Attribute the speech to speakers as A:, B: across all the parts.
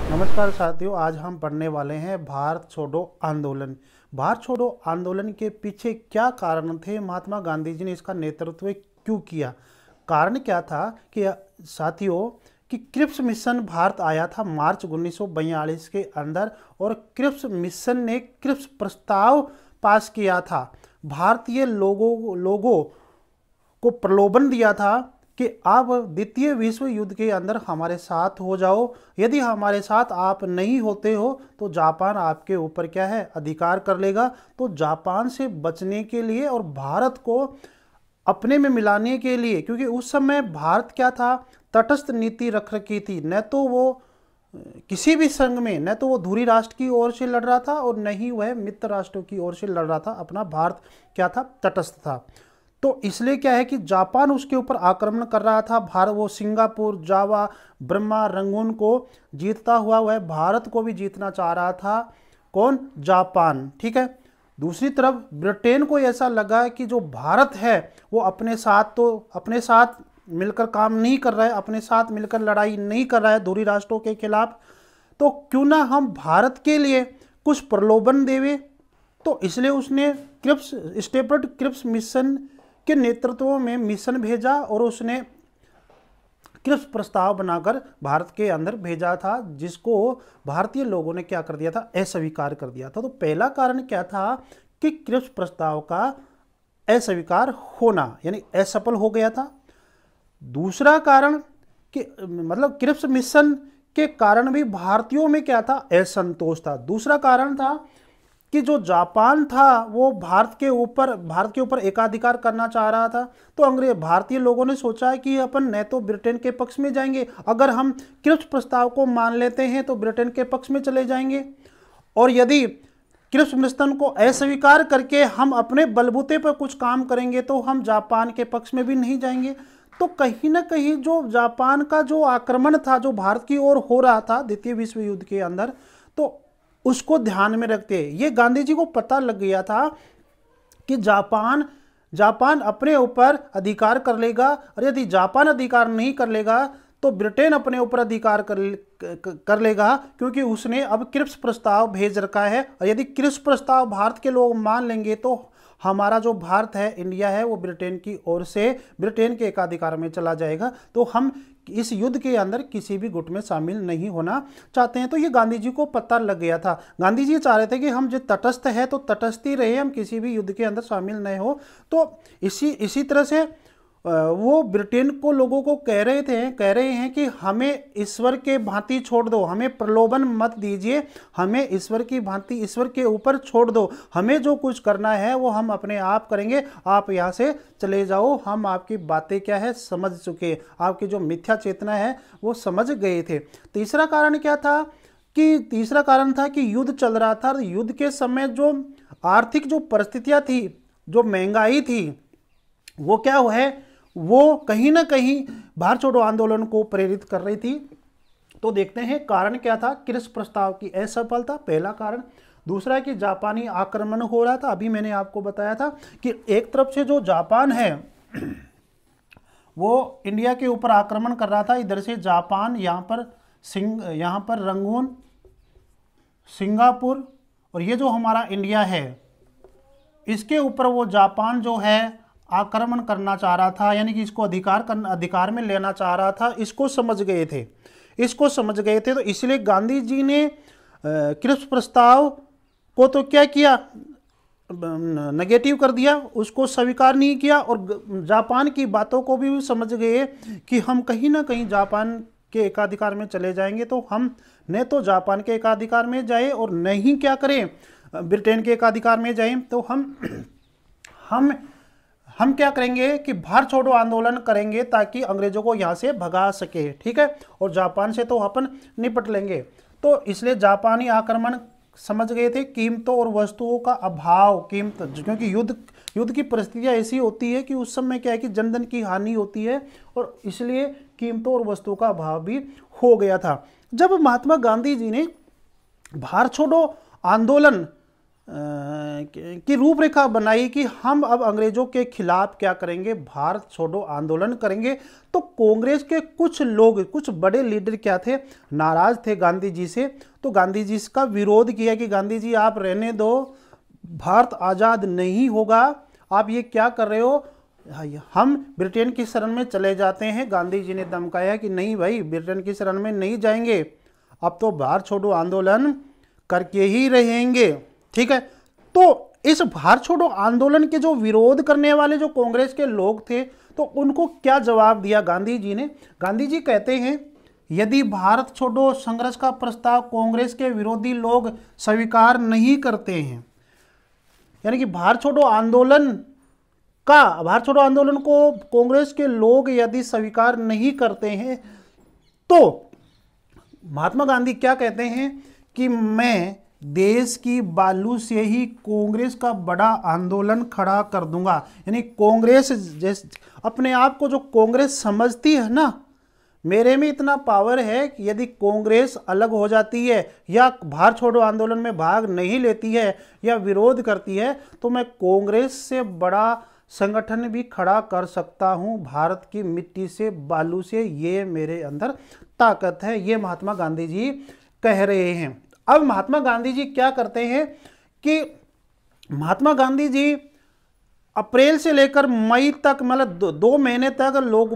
A: नमस्कार साथियों, आज हम पढ़ने वाले हैं भारत छोड़ो आंदोलन। भारत छोड़ो आंदोलन के पीछे क्या कारण थे, महात्मा गांधी जी ने इसका नेतृत्व क्यों किया। कारण क्या था कि साथियों कि क्रिप्स मिशन भारत आया था मार्च 1942 के अंदर, और क्रिप्स मिशन ने क्रिप्स प्रस्ताव पास किया था। भारतीय लोगों को प्रलोभन दिया था कि आप द्वितीय विश्व युद्ध के अंदर हमारे साथ हो जाओ। यदि हमारे साथ आप नहीं होते हो तो जापान आपके ऊपर क्या है, अधिकार कर लेगा। तो जापान से बचने के लिए और भारत को अपने में मिलाने के लिए, क्योंकि उस समय भारत क्या था, तटस्थ नीति रख रखी थी। न तो वो किसी भी संघ में, न तो वो धुरी राष्ट्र की ओर से लड़ रहा था और न ही वह मित्र राष्ट्रों की ओर से लड़ रहा था। अपना भारत क्या था, तटस्थ था। तो इसलिए क्या है कि जापान उसके ऊपर आक्रमण कर रहा था। भारत वो सिंगापुर, जावा, ब्रह्मा, रंगून को जीतता हुआ वह भारत को भी जीतना चाह रहा था। कौन? जापान। ठीक है। दूसरी तरफ ब्रिटेन को ऐसा लगा कि जो भारत है वो अपने साथ मिलकर काम नहीं कर रहा है, अपने साथ मिलकर लड़ाई नहीं कर रहा है धुरी राष्ट्रों के खिलाफ। तो क्यों ना हम भारत के लिए कुछ प्रलोभन देवे। तो इसलिए उसने क्रिप्स स्टेपर्ड क्रिप्स मिशन के नेतृत्व में मिशन भेजा और उसने क्रिप्स प्रस्ताव बनाकर भारत के अंदर भेजा था, जिसको भारतीय लोगों ने क्या कर दिया था, अस्वीकार कर दिया था। तो पहला कारण क्या था कि क्रिप्स प्रस्ताव का अस्वीकार होना, यानी असफल हो गया था। दूसरा कारण कि मतलब क्रिप्स मिशन के कारण भी भारतीयों में क्या था, असंतोष था। दूसरा कारण था कि जो जापान था वो भारत के ऊपर एकाधिकार करना चाह रहा था। तो भारतीय लोगों ने सोचा है कि अपन न तो ब्रिटेन के पक्ष में जाएंगे, अगर हम क्रिप्स प्रस्ताव को मान लेते हैं तो ब्रिटेन के पक्ष में चले जाएंगे, और यदि क्रिप्स मिशन को अस्वीकार करके हम अपने बलबूते पर कुछ काम करेंगे तो हम जापान के पक्ष में भी नहीं जाएंगे। तो कहीं ना कहीं जो जापान का जो आक्रमण था, जो भारत की ओर हो रहा था द्वितीय विश्व युद्ध के अंदर, तो उसको ध्यान में रखते ये गांधी जी को पता लग गया था कि जापान अपने ऊपर अधिकार कर लेगा, और यदि जापान अधिकार नहीं कर लेगा तो ब्रिटेन अपने ऊपर अधिकार कर लेगा, क्योंकि उसने अब क्रिप्स प्रस्ताव भेज रखा है। और यदि क्रिप्स प्रस्ताव भारत के लोग मान लेंगे तो हमारा जो भारत है, इंडिया है, वो ब्रिटेन की ओर से ब्रिटेन के एकाधिकार में चला जाएगा। तो हम इस युद्ध के अंदर किसी भी गुट में शामिल नहीं होना चाहते हैं। तो ये गांधी जी को पता लग गया था। गांधी जी चाह रहे थे कि हम जो तटस्थ है तो तटस्थ ही रहे, हम किसी भी युद्ध के अंदर शामिल नहीं हो। तो इसी तरह से वो ब्रिटेन को लोगों को कह रहे हैं कि हमें ईश्वर के भांति छोड़ दो, हमें प्रलोभन मत दीजिए, हमें ईश्वर की भांति ईश्वर के ऊपर छोड़ दो, हमें जो कुछ करना है वो हम अपने आप करेंगे, आप यहाँ से चले जाओ, हम आपकी बातें क्या है समझ चुके, आपकी जो मिथ्या चेतना है वो समझ गए थे। तीसरा कारण क्या था तीसरा कारण था कि युद्ध चल रहा था। युद्ध के समय जो आर्थिक जो परिस्थितियाँ थी, जो महंगाई थी, वो क्या है, वो कहीं ना कहीं भारत छोड़ो आंदोलन को प्रेरित कर रही थी। तो देखते हैं कारण क्या था, क्रिप्स प्रस्ताव की असफलता पहला कारण। दूसरा है कि जापानी आक्रमण हो रहा था। अभी मैंने आपको बताया था कि एक तरफ से जो जापान है वो इंडिया के ऊपर आक्रमण कर रहा था। इधर से जापान, यहाँ पर रंगून, सिंगापुर, और ये जो हमारा इंडिया है इसके ऊपर वो जापान जो है आक्रमण करना चाह रहा था, यानी कि इसको अधिकार में लेना चाह रहा था। इसको समझ गए थे। तो इसलिए गांधी जी ने क्रिप्स प्रस्ताव को तो क्या किया, नेगेटिव कर दिया, उसको स्वीकार नहीं किया, और जापान की बातों को भी समझ गए कि हम कहीं ना कहीं जापान के एकाधिकार में चले जाएंगे। तो हम न तो जापान के एकाधिकार में जाए और न ही क्या करें, ब्रिटेन के एकाधिकार में जाएं। तो हम क्या करेंगे कि भारत छोड़ो आंदोलन करेंगे ताकि अंग्रेजों को यहाँ से भगा सके। ठीक है। और जापान से तो अपन निपट लेंगे। तो इसलिए जापानी आक्रमण समझ गए थे। कीमतों और वस्तुओं का अभाव, क्योंकि युद्ध की परिस्थितियाँ ऐसी होती है कि उस समय क्या है कि जन धन की हानि होती है, और इसलिए कीमतों और वस्तुओं का अभाव भी हो गया था। जब महात्मा गांधी जी ने भारत छोड़ो आंदोलन की रूपरेखा बनाई कि हम अब अंग्रेजों के खिलाफ क्या करेंगे, भारत छोड़ो आंदोलन करेंगे। तो कांग्रेस के कुछ लोग, कुछ बड़े लीडर क्या थे, नाराज थे गांधी जी से। तो गांधी जी का विरोध किया कि गांधी जी आप रहने दो, भारत आज़ाद नहीं होगा, आप ये क्या कर रहे हो, हम ब्रिटेन की शरण में चले जाते हैं। गांधी जी ने धमकाया कि नहीं भाई, ब्रिटेन की शरण में नहीं जाएंगे, अब तो भारत छोड़ो आंदोलन करके ही रहेंगे। ठीक है, तो इस भारत छोड़ो आंदोलन के जो विरोध करने वाले जो कांग्रेस के लोग थे, तो उनको क्या जवाब दिया गांधी जी ने। गांधी जी कहते हैं, यदि भारत छोड़ो संघर्ष का प्रस्ताव कांग्रेस के विरोधी लोग स्वीकार नहीं करते हैं, यानी कि भारत छोड़ो आंदोलन को कांग्रेस के लोग यदि स्वीकार नहीं करते हैं, तो महात्मा गांधी क्या कहते हैं कि मैं देश की बालू से ही कांग्रेस का बड़ा आंदोलन खड़ा कर दूंगा। यानी कांग्रेस जैसे अपने आप को जो कांग्रेस समझती है ना, मेरे में इतना पावर है कि यदि कांग्रेस अलग हो जाती है या भारत छोड़ो आंदोलन में भाग नहीं लेती है या विरोध करती है, तो मैं कांग्रेस से बड़ा संगठन भी खड़ा कर सकता हूं, भारत की मिट्टी से, बालू से, ये मेरे अंदर ताकत है। ये महात्मा गांधी जी कह रहे हैं। अब महात्मा गांधी जी क्या करते हैं कि महात्मा गांधी जी अप्रैल से लेकर मई तक, मतलब 2 महीने तक लोग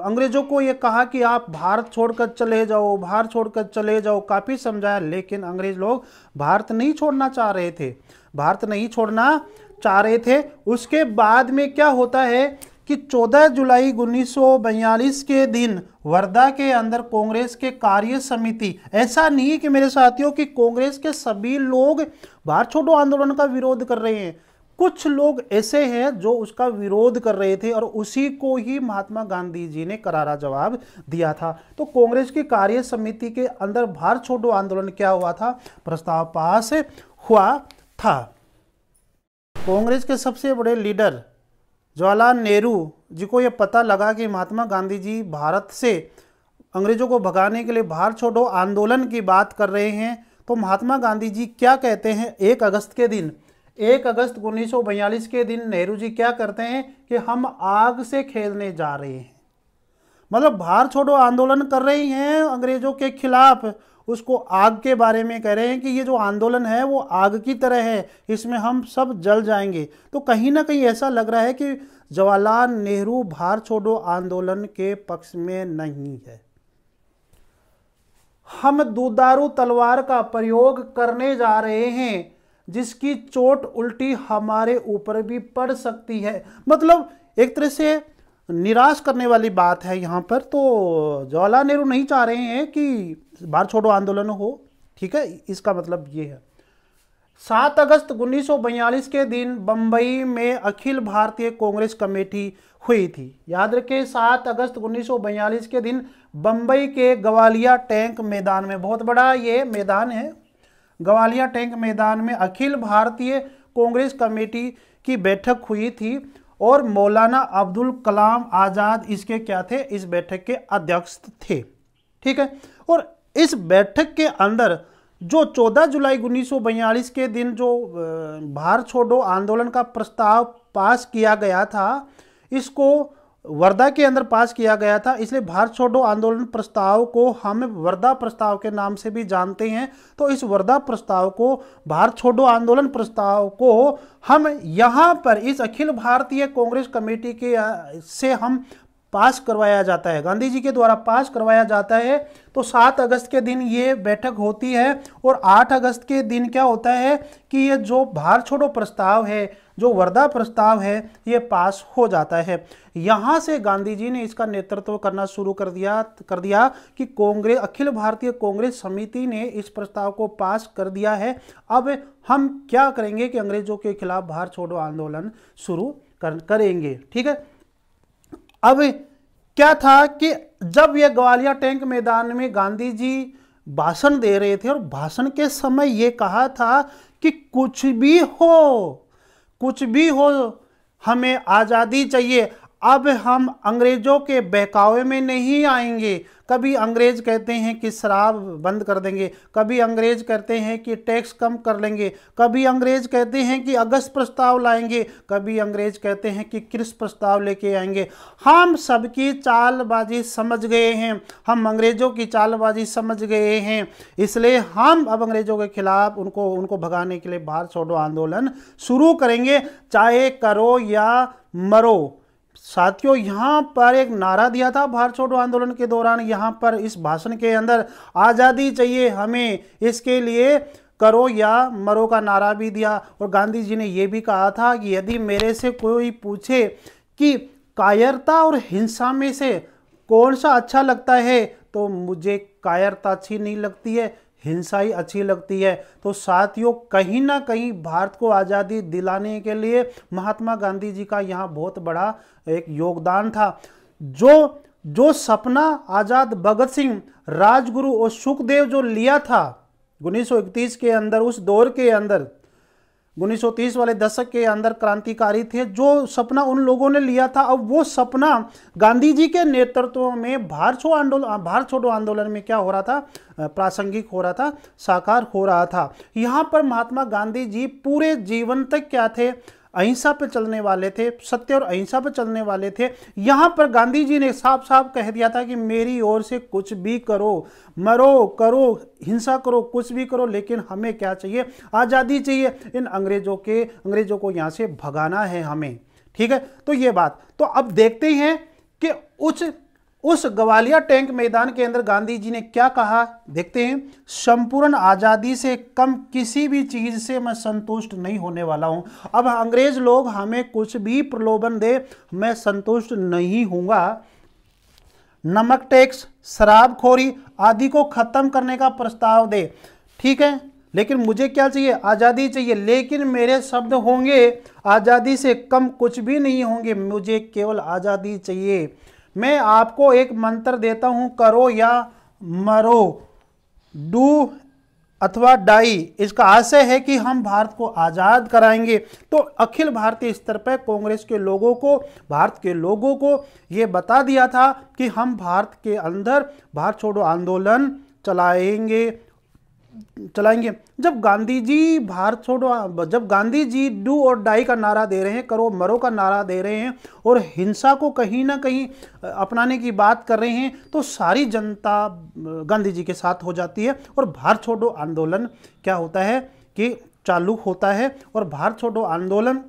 A: अंग्रेजों को ये कहा कि आप भारत छोड़कर चले जाओ, भारत छोड़कर चले जाओ, काफ़ी समझाया, लेकिन अंग्रेज लोग भारत नहीं छोड़ना चाह रहे थे, भारत नहीं छोड़ना चाह रहे थे। उसके बाद में क्या होता है कि 14 जुलाई 1942 के दिन वर्धा के अंदर कांग्रेस के कार्य समिति, ऐसा नहीं कि मेरे साथियों कि कांग्रेस के सभी लोग भारत छोड़ो आंदोलन का विरोध कर रहे हैं, कुछ लोग ऐसे हैं जो उसका विरोध कर रहे थे, और उसी को ही महात्मा गांधी जी ने करारा जवाब दिया था। तो कांग्रेस की कार्य समिति के अंदर भारत छोड़ो आंदोलन क्या हुआ था, प्रस्ताव पास हुआ था। कांग्रेस के सबसे बड़े लीडर जवाहरलाल नेहरू जी को यह पता लगा कि महात्मा गांधी जी भारत से अंग्रेजों को भगाने के लिए भारत छोड़ो आंदोलन की बात कर रहे हैं। तो महात्मा गांधी जी क्या कहते हैं, 1 अगस्त के दिन, 1 अगस्त 1942 के दिन नेहरू जी क्या करते हैं कि हम आग से खेलने जा रहे हैं। मतलब भारत छोड़ो आंदोलन कर रहे हैं अंग्रेजों के खिलाफ, उसको आग के बारे में कह रहे हैं कि ये जो आंदोलन है वो आग की तरह है, इसमें हम सब जल जाएंगे। तो कहीं ना कहीं ऐसा लग रहा है कि जवाहरलाल नेहरू भारत छोड़ो आंदोलन के पक्ष में नहीं है। हम दुधारू तलवार का प्रयोग करने जा रहे हैं, जिसकी चोट उल्टी हमारे ऊपर भी पड़ सकती है। मतलब एक तरह से निराश करने वाली बात है यहाँ पर। तो जवाहरलाल नेहरू नहीं चाह रहे हैं कि भारत छोड़ो आंदोलन हो, ठीक है, इसका मतलब ये है। 7 अगस्त 1942 के दिन बंबई में अखिल भारतीय कांग्रेस कमेटी हुई थी। याद रखें, 7 अगस्त 1942 के दिन बंबई के गवालिया टैंक मैदान में, बहुत बड़ा ये मैदान है, गवालिया टैंक मैदान में अखिल भारतीय कांग्रेस कमेटी की बैठक हुई थी, और मौलाना अब्दुल कलाम आज़ाद इसके क्या थे, इस बैठक के अध्यक्ष थे। ठीक है, और इस बैठक के अंदर जो 14 जुलाई 1942 के दिन जो भारत छोड़ो आंदोलन का प्रस्ताव पास किया गया था, इसको वर्धा के अंदर पास किया गया था, इसलिए भारत छोड़ो आंदोलन प्रस्ताव को हम वर्धा प्रस्ताव के नाम से भी जानते हैं। तो इस वर्धा प्रस्ताव को, भारत छोड़ो आंदोलन प्रस्ताव को हम यहाँ पर इस अखिल भारतीय कांग्रेस कमेटी के से हम पास करवाया जाता है, गांधी जी के द्वारा पास करवाया जाता है। तो 7 अगस्त के दिन ये बैठक होती है, और 8 अगस्त के दिन क्या होता है कि ये जो भारत छोड़ो प्रस्ताव है, जो वर्धा प्रस्ताव है, ये पास हो जाता है। यहाँ से गांधी जी ने इसका नेतृत्व करना शुरू कर दिया कि कांग्रेस, अखिल भारतीय कांग्रेस समिति ने इस प्रस्ताव को पास कर दिया है। अब हम क्या करेंगे कि अंग्रेजों के खिलाफ भारत छोड़ो आंदोलन शुरू करेंगे। ठीक है, अब क्या था कि जब ये ग्वालियर टैंक मैदान में गांधी जी भाषण दे रहे थे, और भाषण के समय ये कहा था कि कुछ भी हो हमें आज़ादी चाहिए, अब हम अंग्रेजों के बहकावे में नहीं आएंगे, कभी अंग्रेज कहते हैं कि शराब बंद कर देंगे, कभी अंग्रेज कहते हैं कि टैक्स कम कर लेंगे, कभी अंग्रेज कहते हैं कि अगस्त प्रस्ताव लाएंगे, कभी अंग्रेज कहते हैं कि क्रिस प्रस्ताव लेके आएंगे। हम सबकी चालबाजी समझ गए हैं, हम अंग्रेजों की चालबाजी समझ गए हैं, इसलिए हम अब अंग्रेजों के खिलाफ उनको भगाने के लिए भारत छोड़ो आंदोलन शुरू करेंगे, चाहे करो या मरो। साथियों, यहां पर एक नारा दिया था भारत छोड़ो आंदोलन के दौरान, यहां पर इस भाषण के अंदर आज़ादी चाहिए हमें, इसके लिए करो या मरो का नारा भी दिया। और गांधी जी ने यह भी कहा था कि यदि मेरे से कोई पूछे कि कायरता और हिंसा में से कौन सा अच्छा लगता है, तो मुझे कायरता अच्छी नहीं लगती है, हिंसा ही अच्छी लगती है। तो साथियों, कहीं ना कहीं भारत को आज़ादी दिलाने के लिए महात्मा गांधी जी का यहाँ बहुत बड़ा एक योगदान था। जो सपना आज़ाद भगत सिंह, राजगुरु और सुखदेव जो लिया था 1931 के अंदर, उस दौर के अंदर 1930 वाले दशक के अंदर क्रांतिकारी थे, जो सपना उन लोगों ने लिया था, अब वो सपना गांधी जी के नेतृत्व में भारत छोड़ो आंदोलन में क्या हो रहा था, प्रासंगिक हो रहा था, साकार हो रहा था। यहाँ पर महात्मा गांधी जी पूरे जीवन तक क्या थे, अहिंसा पे चलने वाले थे, सत्य और अहिंसा पे चलने वाले थे। यहाँ पर गांधी जी ने साफ साफ कह दिया था कि मेरी ओर से कुछ भी करो, मरो करो, हिंसा करो, कुछ भी करो, लेकिन हमें क्या चाहिए, आज़ादी चाहिए। इन अंग्रेजों को यहाँ से भगाना है हमें, ठीक है। तो ये बात, तो अब देखते हैं कि उस ग्वालियर टैंक मैदान के अंदर गांधी जी ने क्या कहा, देखते हैं। संपूर्ण आज़ादी से कम किसी भी चीज़ से मैं संतुष्ट नहीं होने वाला हूं। अब अंग्रेज लोग हमें कुछ भी प्रलोभन दे, मैं संतुष्ट नहीं हूंगा। नमक टैक्स, शराबखोरी आदि को खत्म करने का प्रस्ताव दे, ठीक है, लेकिन मुझे क्या चाहिए, आज़ादी चाहिए। लेकिन मेरे शब्द होंगे आज़ादी से कम कुछ भी नहीं होंगे, मुझे केवल आज़ादी चाहिए। मैं आपको एक मंत्र देता हूं, करो या मरो, डू अथवा डाई। इसका आशय है कि हम भारत को आज़ाद कराएंगे। तो अखिल भारतीय स्तर पर कांग्रेस के लोगों को, भारत के लोगों को ये बता दिया था कि हम भारत के अंदर भारत छोड़ो आंदोलन चलाएंगे। जब गांधी जी डू और डाई का नारा दे रहे हैं, करो मरो का नारा दे रहे हैं और हिंसा को कहीं ना कहीं अपनाने की बात कर रहे हैं, तो सारी जनता गांधी जी के साथ हो जाती है और भारत छोड़ो आंदोलन क्या होता है कि चालू होता है। और भारत छोड़ो आंदोलन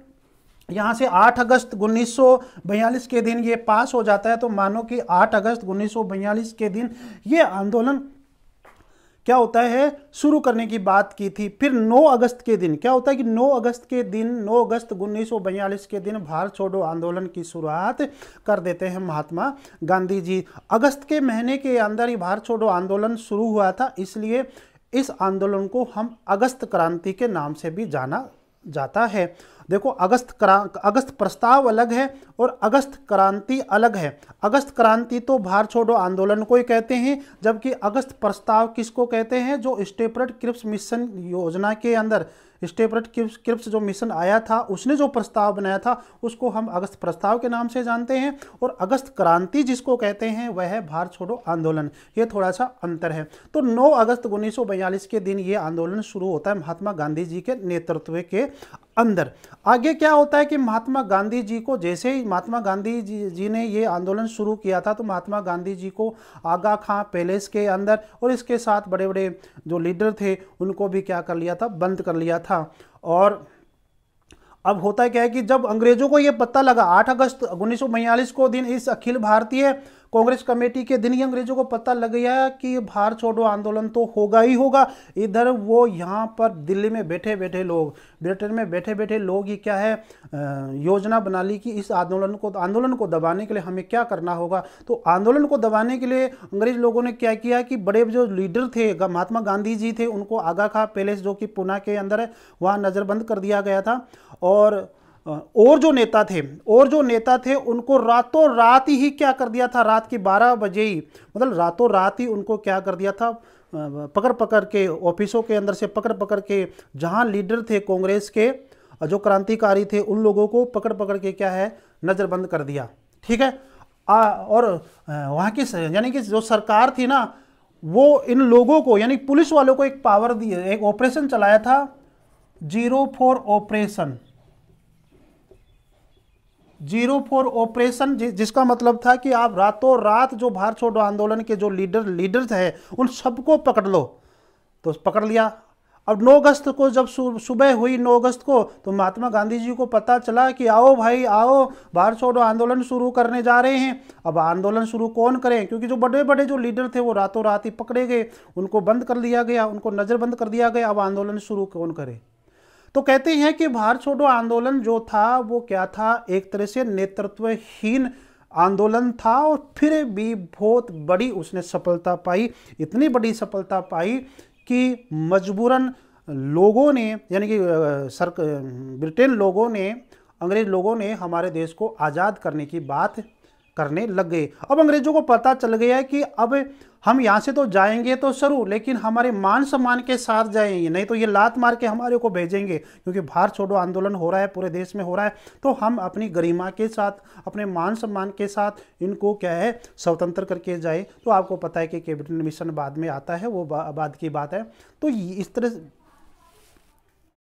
A: यहाँ से 8 अगस्त 1942 के दिन ये पास हो जाता है। तो मानो कि 8 अगस्त 1942 के दिन ये आंदोलन क्या होता है, शुरू करने की बात की थी। फिर 9 अगस्त के दिन क्या होता है कि 9 अगस्त 1942 के दिन भारत छोड़ो आंदोलन की शुरुआत कर देते हैं महात्मा गांधी जी। अगस्त के महीने के अंदर ही भारत छोड़ो आंदोलन शुरू हुआ था, इसलिए इस आंदोलन को हम अगस्त क्रांति के नाम से भी जाना जाता है। देखो, अगस्त प्रस्ताव अलग है और अगस्त क्रांति अलग है। अगस्त क्रांति तो भारत छोड़ो आंदोलन को ही कहते हैं, जबकि अगस्त प्रस्ताव किसको कहते हैं, जो स्टेपलेट क्रिप्स मिशन योजना के अंदर स्टेपलेट क्रिप्स जो मिशन आया था, उसने जो प्रस्ताव बनाया था उसको हम अगस्त प्रस्ताव के नाम से जानते हैं। और अगस्त क्रांति जिसको कहते हैं वह है भारत छोड़ो आंदोलन। ये थोड़ा सा अंतर है। तो 9 अगस्त 1942 के दिन ये आंदोलन शुरू होता है महात्मा गांधी जी के नेतृत्व के अंदर। आगे क्या होता है कि महात्मा गांधी जी को, जैसे ही महात्मा गांधी जी ने ये आंदोलन शुरू किया था, तो महात्मा गांधी जी को आगा खां पैलेस के अंदर और इसके साथ बड़े बड़े जो लीडर थे उनको भी क्या कर लिया था, बंद कर लिया था। और अब होता है क्या है कि जब अंग्रेजों को यह पता लगा 8 अगस्त 1942 को दिन, इस अखिल भारतीय कांग्रेस कमेटी के दिन ही अंग्रेजों को पता लग गया कि भारत छोड़ो आंदोलन तो होगा ही होगा। इधर वो यहाँ पर दिल्ली में बैठे बैठे लोग, ब्रिटेन में बैठे बैठे लोग ही क्या है योजना बना ली कि इस आंदोलन को दबाने के लिए हमें क्या करना होगा। तो आंदोलन को दबाने के लिए अंग्रेज लोगों ने क्या किया कि बड़े जो लीडर थे, महात्मा गांधी जी थे, उनको आगा खां पैलेस जो कि पुणे के अंदर है वहाँ नज़रबंद कर दिया गया था। और जो नेता थे उनको रातों रात ही क्या कर दिया था, रात के 12 बजे ही, मतलब रातों रात ही उनको क्या कर दिया था, पकड़ के ऑफिसों के अंदर से पकड़ के जहां लीडर थे कांग्रेस के, जो क्रांतिकारी थे, उन लोगों को पकड़ के क्या है नज़रबंद कर दिया। ठीक है। और वहाँ की यानी कि जो सरकार थी ना, वो इन लोगों को यानी पुलिस वालों को एक पावर दी, एक ऑपरेशन चलाया था, 04 ऑपरेशन। 04 ऑपरेशन जिसका मतलब था कि आप रातों रात जो भारत छोड़ो आंदोलन के जो लीडर्स हैं उन सबको पकड़ लो। तो पकड़ लिया। अब 9 अगस्त को जब सुबह हुई 9 अगस्त को, तो महात्मा गांधी जी को पता चला कि आओ भाई आओ, भारत छोड़ो आंदोलन शुरू करने जा रहे हैं। अब आंदोलन शुरू कौन करें, क्योंकि जो बड़े बड़े जो लीडर थे वो रातों रात ही पकड़े गए, उनको बंद कर दिया गया, उनको नज़रबंद कर दिया गया। अब आंदोलन शुरू कौन करे। तो कहते हैं कि भारत छोड़ो आंदोलन जो था वो क्या था, एक तरह से नेतृत्वहीन आंदोलन था, और फिर भी बहुत बड़ी उसने सफलता पाई। इतनी बड़ी सफलता पाई कि मजबूरन लोगों ने यानी कि ब्रिटेन लोगों ने, अंग्रेज लोगों ने हमारे देश को आज़ाद करने की बात करने लग गए। अब अंग्रेजों को पता चल गया कि अब हम यहाँ से तो जाएंगे तो जरूर, लेकिन हमारे मान सम्मान के साथ जाएंगे, नहीं तो ये लात मार के हमारे को भेजेंगे। क्योंकि भारत छोड़ो आंदोलन हो रहा है, पूरे देश में हो रहा है, तो हम अपनी गरिमा के साथ, अपने मान सम्मान के साथ इनको क्या है स्वतंत्र करके जाए। तो आपको पता है कि कैबिनेट मिशन बाद में आता है, वो बाद की बात है। तो इस तरह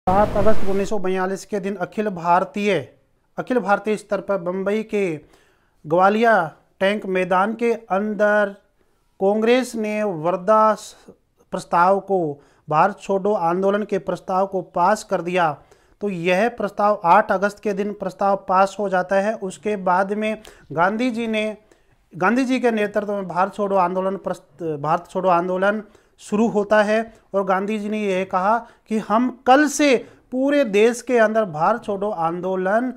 A: 7 अगस्त 1942 के दिन अखिल भारतीय स्तर पर बम्बई के ग्वालिया टैंक मैदान के अंदर कांग्रेस ने वर्धा प्रस्ताव को, भारत छोड़ो आंदोलन के प्रस्ताव को पास कर दिया। तो यह प्रस्ताव 8 अगस्त के दिन प्रस्ताव पास हो जाता है। उसके बाद में गांधी जी के नेतृत्व में भारत छोड़ो आंदोलन शुरू होता है। और गांधी जी ने यह कहा कि हम कल से पूरे देश के अंदर भारत छोड़ो आंदोलन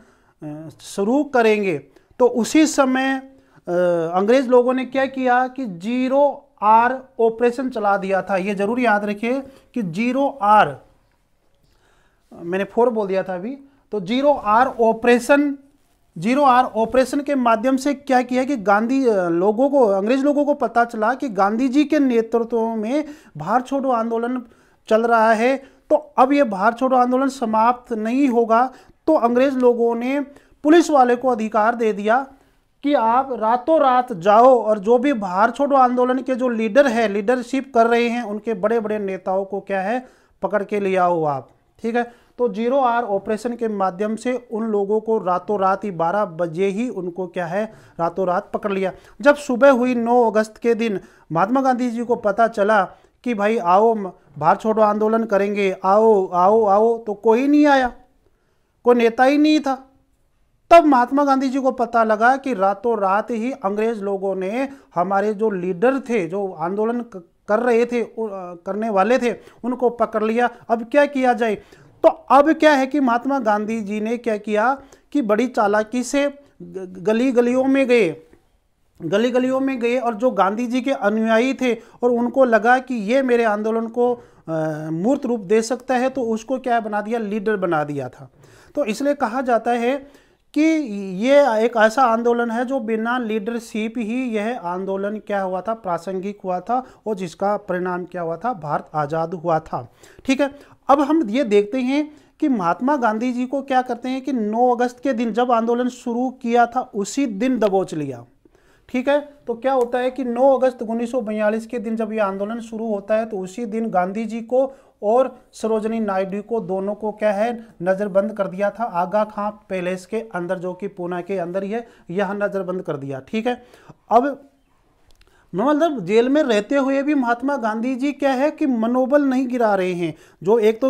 A: शुरू करेंगे। तो उसी समय अंग्रेज लोगों ने क्या किया कि 0R ऑपरेशन चला दिया था। ये जरूर याद रखिए कि 0R, मैंने 4 बोल दिया था अभी, तो 0R ऑपरेशन के माध्यम से क्या किया कि अंग्रेज लोगों को पता चला कि गांधी जी के नेतृत्व में भारत छोड़ो आंदोलन चल रहा है। तो अब ये भारत छोड़ो आंदोलन समाप्त नहीं होगा। तो अंग्रेज लोगों ने पुलिस वाले को अधिकार दे दिया कि आप रातों रात जाओ और जो भी भारत छोड़ो आंदोलन के जो लीडरशिप कर रहे हैं, उनके बड़े बड़े नेताओं को क्या है पकड़ के ले आओ आप। ठीक है। तो 0R ऑपरेशन के माध्यम से उन लोगों को रातों रात ही 12 बजे ही उनको क्या है रातों रात पकड़ लिया। जब सुबह हुई 9 अगस्त के दिन महात्मा गांधी जी को पता चला कि भाई आओ भारत छोड़ो आंदोलन करेंगे, आओ आओ आओ, तो कोई नहीं आया, कोई नेता ही नहीं था। तब महात्मा गांधी जी को पता लगा कि रातों रात ही अंग्रेज लोगों ने हमारे जो लीडर थे, जो आंदोलन करने वाले थे, उनको पकड़ लिया। अब क्या किया जाए। तो अब क्या है कि महात्मा गांधी जी ने क्या किया कि बड़ी चालाकी से गली गलियों में गए और जो गांधी जी के अनुयायी थे और उनको लगा कि ये मेरे आंदोलन को मूर्त रूप दे सकता है, तो उसको क्या बना दिया, लीडर बना दिया था। तो इसलिए कहा जाता है कि ये एक ऐसा आंदोलन है जो बिना लीडरशिप ही यह आंदोलन क्या हुआ था, प्रासंगिक हुआ था, और जिसका परिणाम क्या हुआ था, भारत आज़ाद हुआ था। ठीक है। अब हम ये देखते हैं कि महात्मा गांधी जी को क्या करते हैं कि 9 अगस्त के दिन जब आंदोलन शुरू किया था उसी दिन दबोच लिया। ठीक है। तो क्या होता है कि 9 अगस्त 1942 के दिन जब ये आंदोलन शुरू होता है तो उसी दिन गांधी जी को और सरोजनी नायडू को, दोनों को क्या है नज़रबंद कर दिया था आगा खां पैलेस के अंदर, जो कि पूना के अंदर ही है, यह नज़रबंद कर दिया। ठीक है। अब मतलब जेल में रहते हुए भी महात्मा गांधी जी क्या है कि मनोबल नहीं गिरा रहे हैं। जो एक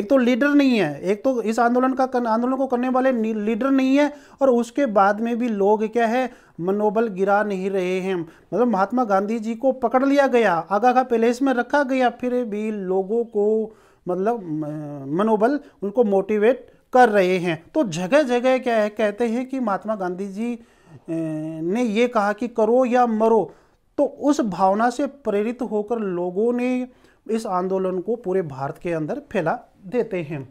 A: तो लीडर नहीं है, एक तो इस आंदोलन को करने वाले लीडर नहीं है, और उसके बाद में भी लोग क्या है मनोबल गिरा नहीं रहे हैं। मतलब महात्मा गांधी जी को पकड़ लिया गया, आगा खां पैलेस में रखा गया, फिर भी लोगों को मतलब मनोबल उनको मोटिवेट कर रहे हैं। तो जगह जगह क्या है कहते हैं कि महात्मा गांधी जी ने ये कहा कि करो या मरो। तो उस भावना से प्रेरित होकर लोगों ने इस आंदोलन को पूरे भारत के अंदर फैला देते हैं।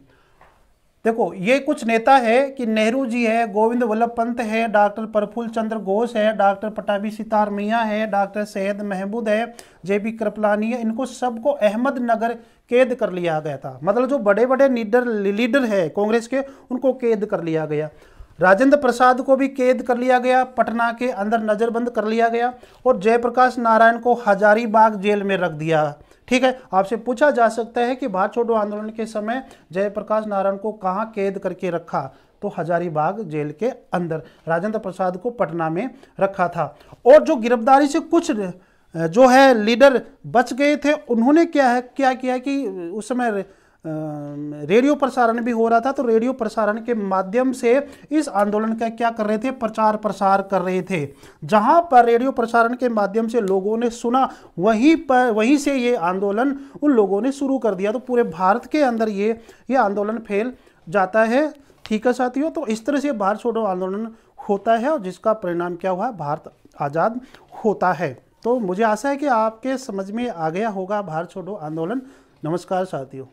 A: देखो ये कुछ नेता है कि नेहरू जी है, गोविंद वल्लभ पंत है, डॉक्टर प्रफुल्ल चंद्र घोष है, डॉक्टर पटाभी सितार मियाँ है, डॉक्टर सैयद महमूद है, जेबी कृपलानी है। इनको सबको अहमदनगर कैद कर लिया गया था। मतलब जो बड़े बड़े लीडर है कांग्रेस के, उनको कैद कर लिया गया। राजेंद्र प्रसाद को भी कैद कर लिया गया, पटना के अंदर नज़रबंद कर लिया गया और जयप्रकाश नारायण को हजारीबाग जेल में रख दिया। ठीक है, आपसे पूछा जा सकता है कि भारत छोड़ो आंदोलन के समय जयप्रकाश नारायण को कहाँ कैद करके रखा, तो हजारीबाग जेल के अंदर, राजेंद्र प्रसाद को पटना में रखा था। और जो गिरफ्तारी से कुछ जो है लीडर बच गए थे, उन्होंने क्या किया कि उस समय रेडियो प्रसारण भी हो रहा था, तो रेडियो प्रसारण के माध्यम से इस आंदोलन का क्या कर रहे थे, प्रचार प्रसार कर रहे थे। जहां पर रेडियो प्रसारण के माध्यम से लोगों ने सुना, वहीं से ये आंदोलन उन लोगों ने शुरू कर दिया, तो पूरे भारत के अंदर ये आंदोलन फैल जाता है। ठीक है साथियों, तो इस तरह से भारत छोड़ो आंदोलन होता है और जिसका परिणाम क्या हुआ, भारत आज़ाद होता है। तो मुझे आशा है कि आपके समझ में आ गया होगा भारत छोड़ो आंदोलन। नमस्कार साथियों।